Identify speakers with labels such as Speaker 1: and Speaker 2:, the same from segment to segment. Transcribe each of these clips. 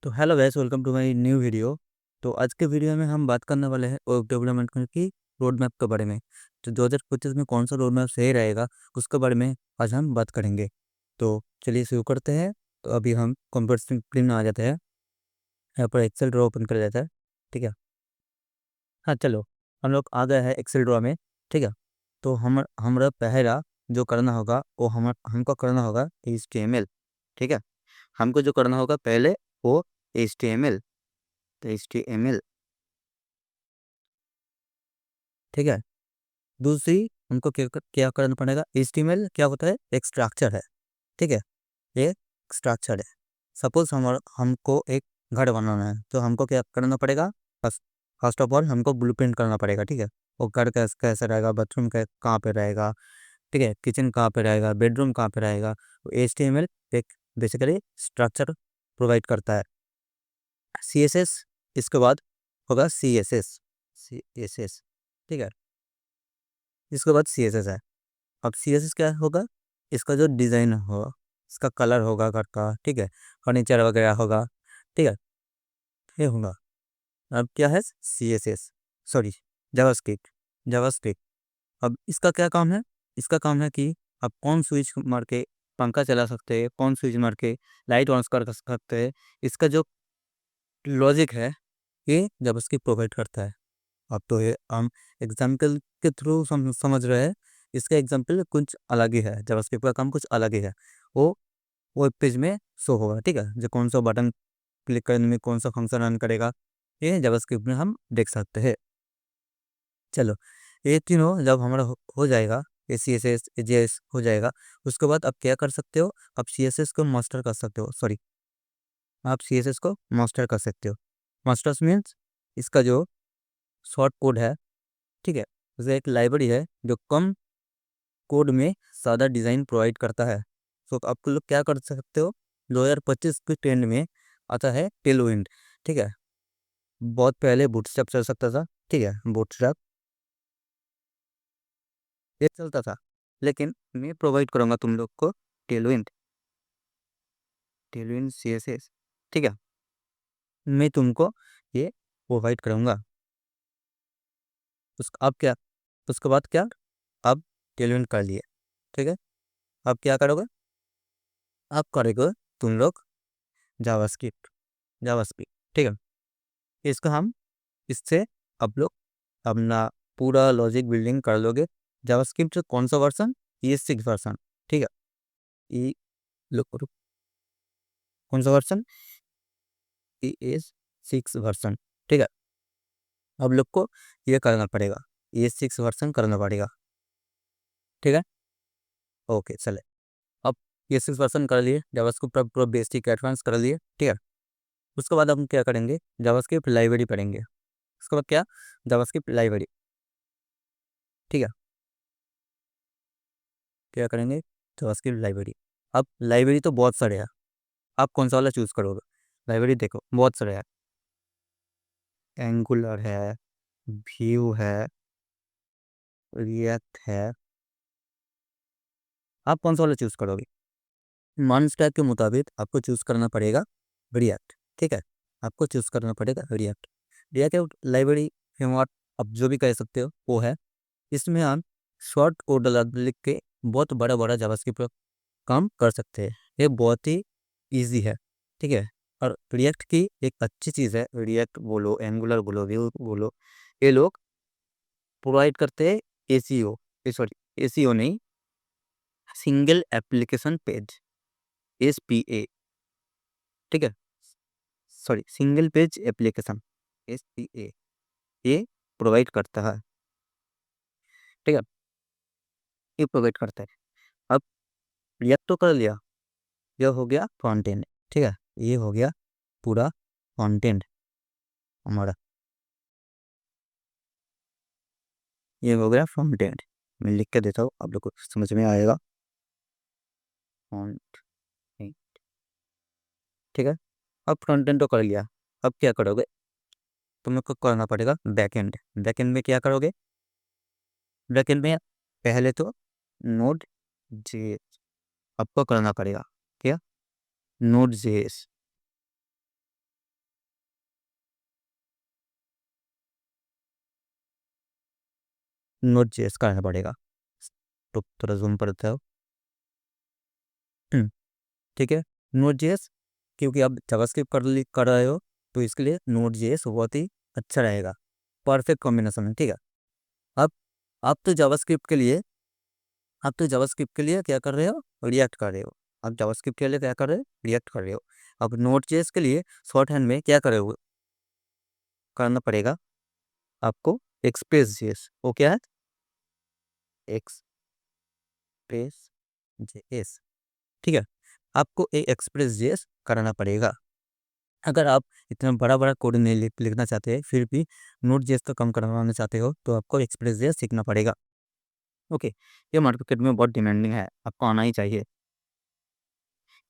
Speaker 1: तो hello guys, welcome to my new video. तो आज के वीडियो में हम बात करने वाले हैं वेब डेवलपमेंट की रोड मैप के बारे में। तो 2025 में कौन सा रोड मैप सही रहेगा उसके बारे में आज हम बात करेंगे। तो चलिए शुरू करते हैं। तो अभी हम कंप्यूटर स्क्रीन में आ जाते हैं। यहाँ पर एक्सेल ड्रॉ ओपन कर जाता है। ठीक है। हाँ चलो, हम लोग आ गए हैं एक्सेल ड्रॉ में। ठीक है। तो हमारा पहला जो करना होगा वो हमको करना होगा HTML। ठीक है। हमको जो करना होगा पहले वो HTML। तो HTML, ठीक है। दूसरी हमको क्या करना पड़ेगा। HTML क्या होता है? एक स्ट्रक्चर है। ठीक है। ये स्ट्रक्चर है। सपोज हमको एक घर बनाना है तो हमको क्या करना पड़ेगा। फर्स्ट फर्स्ट ऑफ ऑल हमको ब्लूप्रिंट करना पड़ेगा। ठीक है। वो घर कैसे कैसे रहेगा, बाथरूम कहाँ पे रहेगा, ठीक है, किचन कहाँ पे रहेगा, बेडरूम कहाँ पे रहेगा। HTML एक बेसिकली स्ट्रक्चर प्रोवाइड करता है। CSS, इसके बाद होगा CSS। ठीक है। इसके बाद CSS है। अब CSS क्या होगा? इसका जो डिज़ाइन होगा, इसका कलर होगा घर का। ठीक है। फर्नीचर वगैरह होगा। ठीक है। ये होगा। अब क्या है? CSS, sorry, JavaScript. अब इसका क्या काम है? इसका काम है कि आप कौन स्विच मार के पंखा चला सकते हैं, कौन स्विच मार के लाइट ऑन कर सकते हैं। इसका जो लॉजिक है ये जावास्क्रिप्ट प्रोवाइड करता है। अब तो ये हम एग्जाम्पल के थ्रू समझ रहे हैं। इसका एग्जाम्पल कुछ अलग ही है, जावास्क्रिप्ट का काम कुछ अलग ही है। वो वेब पेज में शो होगा। ठीक है। जो कौन सा बटन क्लिक करने में कौन सा फंक्शन रन करेगा, ये जावास्क्रिप्ट में हम देख सकते हैं। चलो, ये तीनों जब हमारा हो जाएगा, ये CSS JS हो जाएगा, उसके बाद आप क्या कर सकते हो? आप CSS को मास्टर कर सकते हो। सॉरी, आप CSS को मास्टर कर सकते हो। मास्टर्स मीन्स इसका जो शॉर्ट कोड है। ठीक है। जैसे एक लाइब्रेरी है जो कम कोड में सादा डिज़ाइन प्रोवाइड करता है। तो आप लोग क्या कर सकते हो? 2025 के ट्रेंड में आता है टेलविंड। ठीक है। बहुत पहले बूटस्ट्रैप चल सकता था। ठीक है, बूटस्ट्रैप ये चलता था, लेकिन मैं प्रोवाइड करूँगा तुम लोग को टेलविंड। Tailwind CSS। ठीक है। मैं तुमको ये प्रोवाइड करूँगा। अब क्या? उसके बाद क्या? अब टेलविंड कर लिए। ठीक है। अब क्या करोगे? अब करेगा तुम लोग जावास्क्रिप्ट। ठीक है। इसको हम इससे आप लोग अपना पूरा लॉजिक बिल्डिंग कर लोगे। जावास्क्रिप्ट कौन सा वर्जन? ES6 version. ठीक है। ई लोग कौन सा वर्जन? ES6 version. ठीक है। अब लोग को ये करना पड़ेगा, ES6 वर्जन करना पड़ेगा। ठीक है। ओके चले। अब ES6 वर्जन कर लिए, जावास्क्रिप्ट पूरा बेसिक एडवांस कर लिए। ठीक है। उसके बाद हम क्या करेंगे? जावास्क्रिप्ट लाइब्रेरी पढ़ेंगे। उसके बाद क्या? JavaScript library. ठीक है। क्या करेंगे? JavaScript library. अब लाइब्रेरी तो बहुत सारे हैं, आप कौन सा वाला चूज़ करोगे? लाइब्रेरी देखो बहुत सारे हैं। एंगुलर है, व्यू है, रिएक्ट है। आप कौन सा वाला चूज़ करोगे? मान स्टैक के मुताबिक आपको चूज़ करना पड़ेगा रिएक्ट। ठीक है। आपको चूज़ करना पड़ेगा रिएक्ट। रिएक्ट लाइब्रेरी फ्रेमवर्क, आप जो भी कह सकते हो वो है। इसमें हम शॉर्ट कोड लिख के बहुत बड़ा बड़ा जावास्क्रिप्ट पर काम कर सकते हैं। ये बहुत ही ईजी है। ठीक है। और रिएक्ट की एक अच्छी चीज़ है, रिएक्ट बोलो, एंगुलर बोलो, व्यू बोलो, ये लोग प्रोवाइड करते हैं ACO, सॉरी ACO नहीं, सिंगल एप्लीकेशन पेज, SPA। ठीक है। Sorry, single page application, SPA, ये प्रोवाइड करता है। ठीक है। ये प्रोवाइड करता है। अब रिएक्ट तो कर लिया, यह हो गया फ्रंट एंड। ठीक है। ये हो गया पूरा फ्रंट एंड हमारा, ये हो गया फ्रंट एंड। मैं लिख के देता हूँ, आप लोग को समझ में आएगा। Front end. ठीक है। अब फ्रंट एंड तो कर लिया। अब क्या करोगे? तुम्हें को करना पड़ेगा बैक एंड। बैक एंड में क्या करोगे? बैक एंड में पहले तो नोड जेएस आपको करना पड़ेगा। क्या? Node JS. नोट जेएस का रहना पड़ेगा। तो थोड़ा जूम पर जाओ। ठीक है, नोट जेएस, क्योंकि आप जावास्क्रिप्ट कर रहे हो, तो इसके लिए नोट जेएस बहुत ही अच्छा रहेगा, परफेक्ट कॉम्बिनेशन है। ठीक है, अब आप तो जावास्क्रिप्ट के लिए आप तो जावास्क्रिप्ट के लिए क्या कर रहे हो, रिएक्ट कर रहे हो। आप जावास्क्रिप्ट के लिए क्या कर रहे हो, रिएक्ट कर रहे हो। अब नोट जेएस के लिए शॉर्ट हैंड में क्या करे करना पड़ेगा आपको, एक्सप्रेस जेएस। वो क्या है, एक्सप्रेस जेएस। ठीक है, आपको एक एक्सप्रेस जेएस कराना पड़ेगा। अगर आप इतना बड़ा बड़ा कोड नहीं लिखना चाहते, फिर भी नोट जेएस का कम करवाना चाहते हो, तो आपको एक्सप्रेस जेएस सीखना पड़ेगा। ओके, ये मार्केट में बहुत डिमांडिंग है, आपको आना ही चाहिए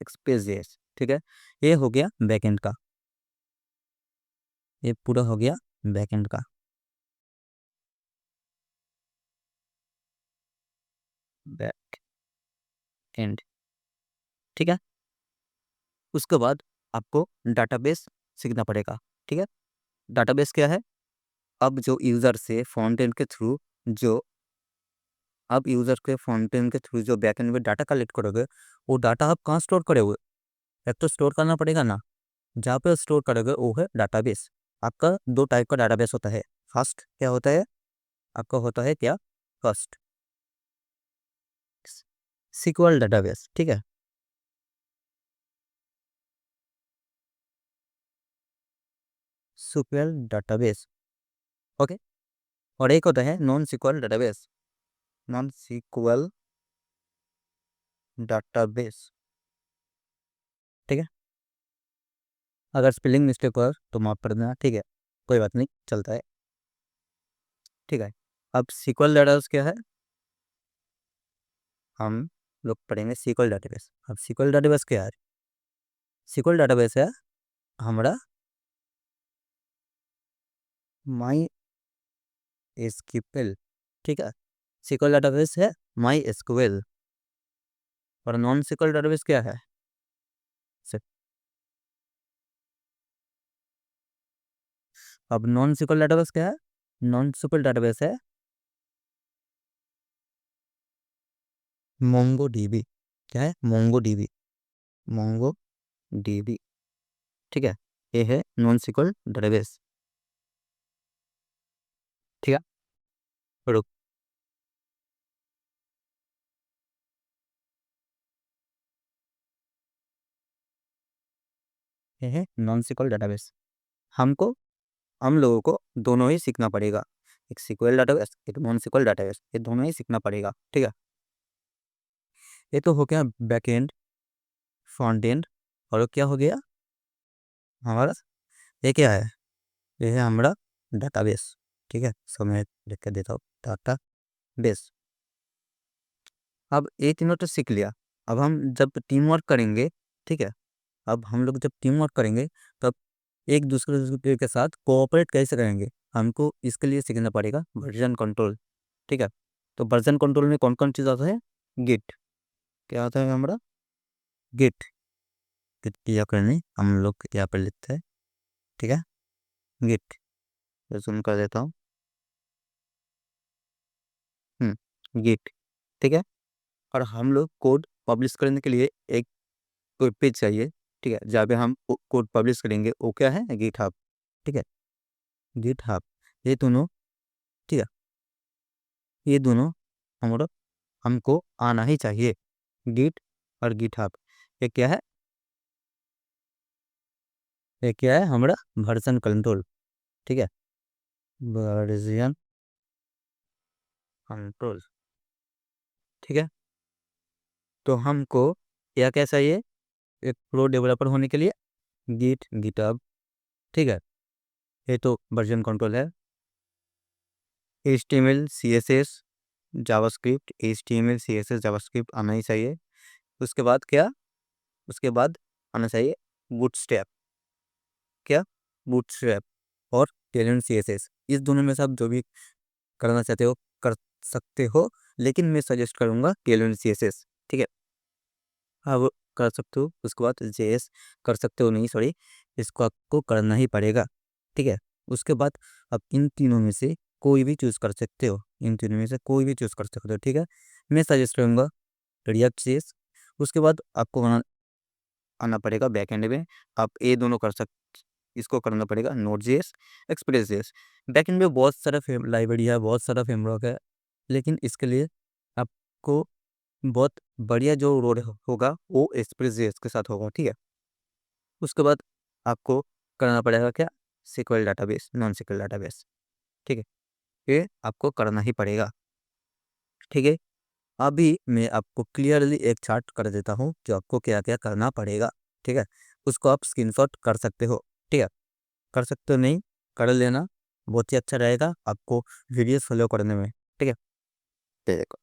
Speaker 1: एक्सप्रेस जेएस। ठीक है, ये हो गया बैकएंड का, ये पूरा हो गया बैकएंड का। बैक एंड, ठीक है। उसके बाद आपको डाटाबेस सीखना पड़ेगा। ठीक है, डाटाबेस क्या है, अब जो यूज़र से फ्रंट एंड के थ्रू जो आप यूज़र के फ्रंट एंड के थ्रू जो बैक एंड में डाटा कलेक्ट करोगे, वो डाटा आप कहाँ स्टोर करोगे, एक तो स्टोर करना पड़ेगा ना, जहाँ पे स्टोर करोगे वो है डाटाबेस। आपका दो टाइप का डाटाबेस होता है। फर्स्ट क्या होता है, आपका होता है क्या, फर्स्ट सीक्वल डाटाबेस। ठीक है, सीक्वल डाटाबेस। ओके, और एक होता है non SQL database, non SQL database. ठीक है, अगर स्पेलिंग मिस्टेक हो तो माफ कर देना। ठीक है, कोई बात नहीं, चलता है। ठीक है, अब सीक्वल डाटाबेस क्या है, हम लोग पढ़ेंगे सीक्वल डाटाबेस। अब सीक्वल डाटाबेस क्या है, सीक्वल डाटाबेस है हमारा माई एसक्यूएल। ठीक है, सीक्वल डाटाबेस है माई एसक्यूएल। और नॉन सीक्वल डाटाबेस क्या है, से- अब नॉन सीक्वल डाटाबेस क्या है, नॉन सीक्वल डाटाबेस है मोंगो डीबी। क्या है, मोंगो डीबी, मोंगो डीबी। ठीक है, ये है नॉन सीक्वल डाटाबेस। ठीक है, रुक, ये है नॉन सीक्वल डाटाबेस। हमको हम लोगों को दोनों ही सीखना पड़ेगा, एक सीक्वल डाटाबेस एक नॉन सीक्वल डाटाबेस, ये दोनों ही सीखना पड़ेगा। ठीक है, ये तो हो गया बैक एंड, फ्रंट एंड, और क्या हो गया हमारा, ये क्या है, ये है हमारा डाटाबेस। ठीक है, सो मैं लिख के देता हूँ डाटा बेस। अब ये तीनों तो सीख लिया। अब हम जब टीम वर्क करेंगे, ठीक है, अब हम लोग जब टीम वर्क करेंगे, तब एक दूसरे के साथ कोऑपरेट कैसे करेंगे, हमको इसके लिए सीखना पड़ेगा वर्जन कंट्रोल। ठीक है, तो वर्जन कंट्रोल में कौन कौन चीज़ आता है, गिट, क्या आता है हमारा, गिट। गिट किया करने हम लोग यहाँ पर लिखते हैं। ठीक है, गिट, जूम कर देता हूँ। गिट, ठीक है। और हम लोग कोड पब्लिश करने के लिए एक कोई पेज चाहिए। ठीक है, जहाँ पे हम कोड पब्लिश करेंगे, वो क्या है, गिट हब। ठीक है, गिट हब, ये दोनों, ठीक है, ये दोनों हमारा हमको आना ही चाहिए, गिट और गिट हब। ये क्या है, ये क्या है हमारा वर्जन कंट्रोल। ठीक है, वर्जन कंट्रोल। ठीक है, तो हमको क्या क्या चाहिए, एक प्रो डेवलपर होने के लिए गिट गिटहब। ठीक है, ये तो वर्जन कंट्रोल है। HTML CSS JavaScript, HTML CSS JavaScript आना ही चाहिए। उसके बाद क्या, उसके बाद आना चाहिए बूटस्ट्रैप। क्या, बूटस्ट्रैप और टेलन CSS। इस दोनों में से आप जो भी करना चाहते हो कर सकते हो, लेकिन मैं सजेस्ट करूँगा टेलन CSS। ठीक है, आप कर सकते हो। उसके बाद JS कर सकते हो, नहीं सॉरी, इसको आपको करना ही पड़ेगा। ठीक है, उसके बाद आप इन तीनों में से कोई भी चूज़ कर सकते हो। इन तीनों में से कोई भी चूज़ कर सकते हो, ठीक है। मैं सजेस्ट करूँगा रिएक्ट जेएस। उसके बाद आपको आना पड़ेगा बैकएंड में। आप ये दोनों कर सक इसको करना पड़ेगा node JS, express JS. Backend में बहुत सारा लाइब्रेरी है, बहुत सारा फ्रेमवर्क है, लेकिन इसके लिए आपको बहुत बढ़िया जो रोड होगा वो एक्सप्रेस जेएस के साथ होगा, ठीक है। उसके बाद आपको करना पड़ेगा क्या, SQL database, non SQL database, ठीक है। ये आपको करना ही पड़ेगा, ठीक है। अभी मैं आपको क्लियरली एक चार्ट कर देता हूँ जो आपको क्या क्या करना पड़ेगा, ठीक है। उसको आप स्क्रीनशॉट कर सकते हो, ठीक है। कर सकते हो नहीं, कर लेना, बहुत ही अच्छा रहेगा आपको वीडियोस फॉलो करने में, ठीक है। देखो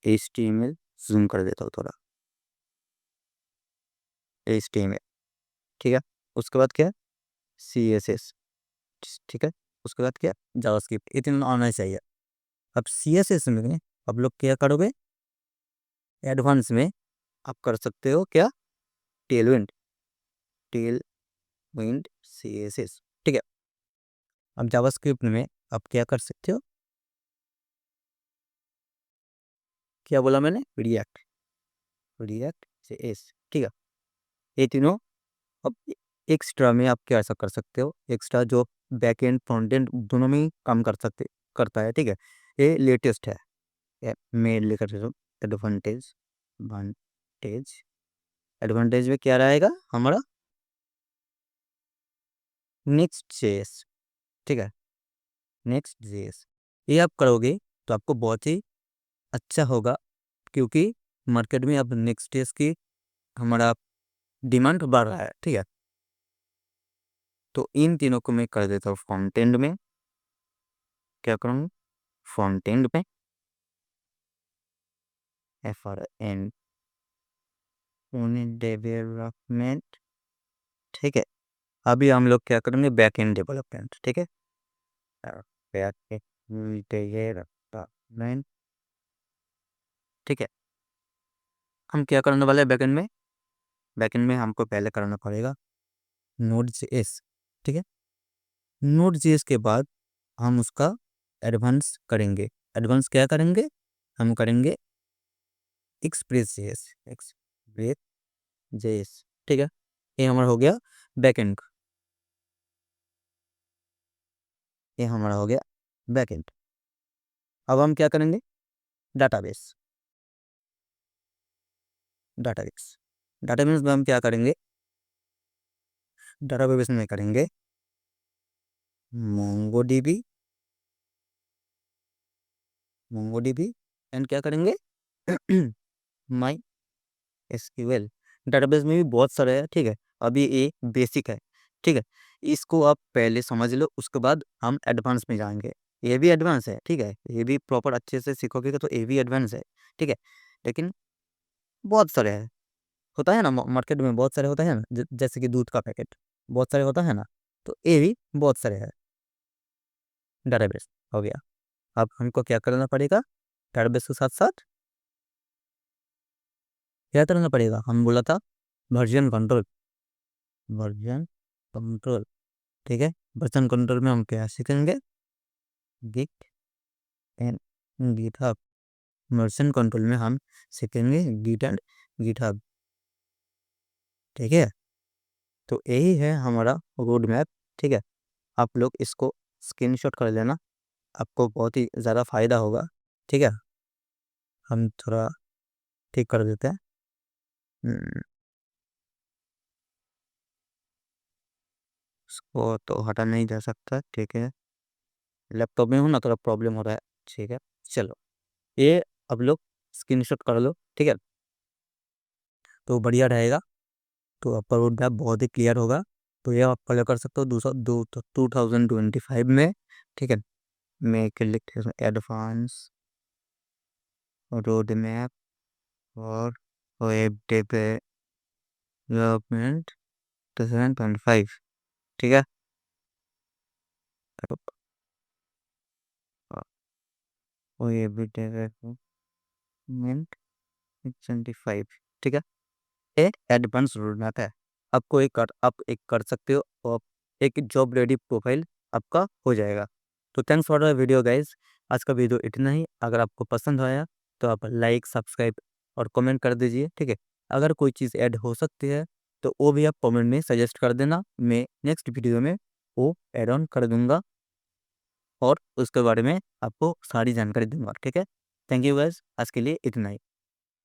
Speaker 1: HTML जूम कर देता हूँ थोड़ा, HTML, ठीक है। उसके बाद क्या, CSS, ठीक है। उसके बाद क्या, जावास्क्रिप्ट, इतना आना चाहिए। अब CSS में आप लोग क्या करोगे, एडवांस में आप कर सकते हो क्या, टेलविंड, टेलविंड CSS, ठीक है। अब जावास्क्रिप्ट में आप क्या कर सकते हो, क्या बोला मैंने, रिएक्ट, रिएक्ट JS, ठीक है। ये तीनों अब एक्स्ट्रा में आप क्या ऐसा कर सकते हो, एक्स्ट्रा जो बैक एंड फ्रंट एंड दोनों में ही काम करता है, ठीक है। ये लेटेस्ट है, मैं लेकर देता हूँ एडवांटेज, एडवांटेज, एडवांटेज में क्या रहेगा हमारा, नेक्स्ट जेएस, ठीक है। नेक्स्ट जेएस ये आप करोगे तो आपको बहुत ही अच्छा होगा, क्योंकि मार्केट में अब नेक्स्ट जेएस की हमारा डिमांड बढ़ रहा है, ठीक है। तो इन तीनों को मैं कर देता हूँ फ्रंट एंड में, क्या करूँगा, फ्रंट एंड में FRN डेवलपमेंट, ठीक है। अभी हम लोग क्या करेंगे, बैक एंड डेवलपमेंट, ठीक है। बैक एंड डेवलपमेंट, ठीक है। हम क्या करने वाले हैं बैकएंड में, बैकएंड में हमको पहले करना पड़ेगा नोड जेएस, ठीक है। नोड जेएस के बाद हम उसका एडवांस करेंगे। एडवांस क्या करेंगे, हम करेंगे एक्सप्रेस जेएस, एक्सप्रेस जेएस, ठीक है। ये हमारा हो गया बैकएंड, ये हमारा हो गया बैकएंड। अब हम क्या करेंगे, डाटाबेस, डाटाबेस, डाटाबेस में हम क्या करेंगे, डाटाबेस में करेंगे मोंगोडीबी, मोंगोडीबी एंड क्या करेंगे माई SQL। डाटाबेस में भी बहुत सारे है, ठीक है। अभी ये बेसिक है, ठीक है। इसको आप पहले समझ लो, उसके बाद हम एडवांस में जाएंगे। ये भी एडवांस है, ठीक है, ये भी प्रॉपर अच्छे से सीखोगे तो ये भी एडवांस है, ठीक है। लेकिन बहुत सारे हैं, होता है ना मार्केट में, बहुत सारे होता है ना, जैसे कि दूध का पैकेट बहुत सारे होता है ना, तो ये भी बहुत सारे हैं। डाटाबेस हो गया। अब हमको क्या करना पड़ेगा, डाटाबेस के साथ साथ क्या करना पड़ेगा, हम बोला था वर्जन कंट्रोल, वर्जन कंट्रोल, ठीक है। वर्जन कंट्रोल में हम क्या सीखेंगे, Git and GitHub. Version control में हम सीखेंगे गिट एंड गिटहब, ठीक है। तो यही है हमारा रोड मैप, ठीक है। आप लोग इसको स्क्रीनशॉट कर लेना, आपको बहुत ही ज़्यादा फायदा होगा, ठीक है। हम थोड़ा ठीक कर देते हैं। इसको तो हटा नहीं जा सकता, ठीक है। लैपटॉप में हूँ ना, थोड़ा प्रॉब्लम हो रहा है, ठीक है। चलो ये अब लोग स्क्रीनशॉट कर लो, ठीक है, तो बढ़िया रहेगा। तो आपका रोड मैप बहुत ही क्लियर होगा। तो ये आप फॉलो कर सकते हो 2025 में, ठीक है। मैं एक लिखते हैं एडवांस रोड मैप और वेब डेवलपमेंट 2025, ठीक है। वेब डेवलपमेंट 25, ठीक है। एक एडवांस रोड मैप है, आपको आप एक कर सकते हो, और एक जॉब रेडी प्रोफाइल आपका हो जाएगा। तो thanks for the video guys. आज का वीडियो इतना ही। अगर आपको पसंद आया तो आप लाइक, सब्सक्राइब और कमेंट कर दीजिए, ठीक है। अगर कोई चीज़ ऐड हो सकती है तो वो भी आप कमेंट में सजेस्ट कर देना, मैं नेक्स्ट वीडियो में वो ऐड ऑन कर दूंगा और उसके बारे में आपको सारी जानकारी दूंगा, ठीक है। थैंक यू गाइस, आज के लिए इतना ही।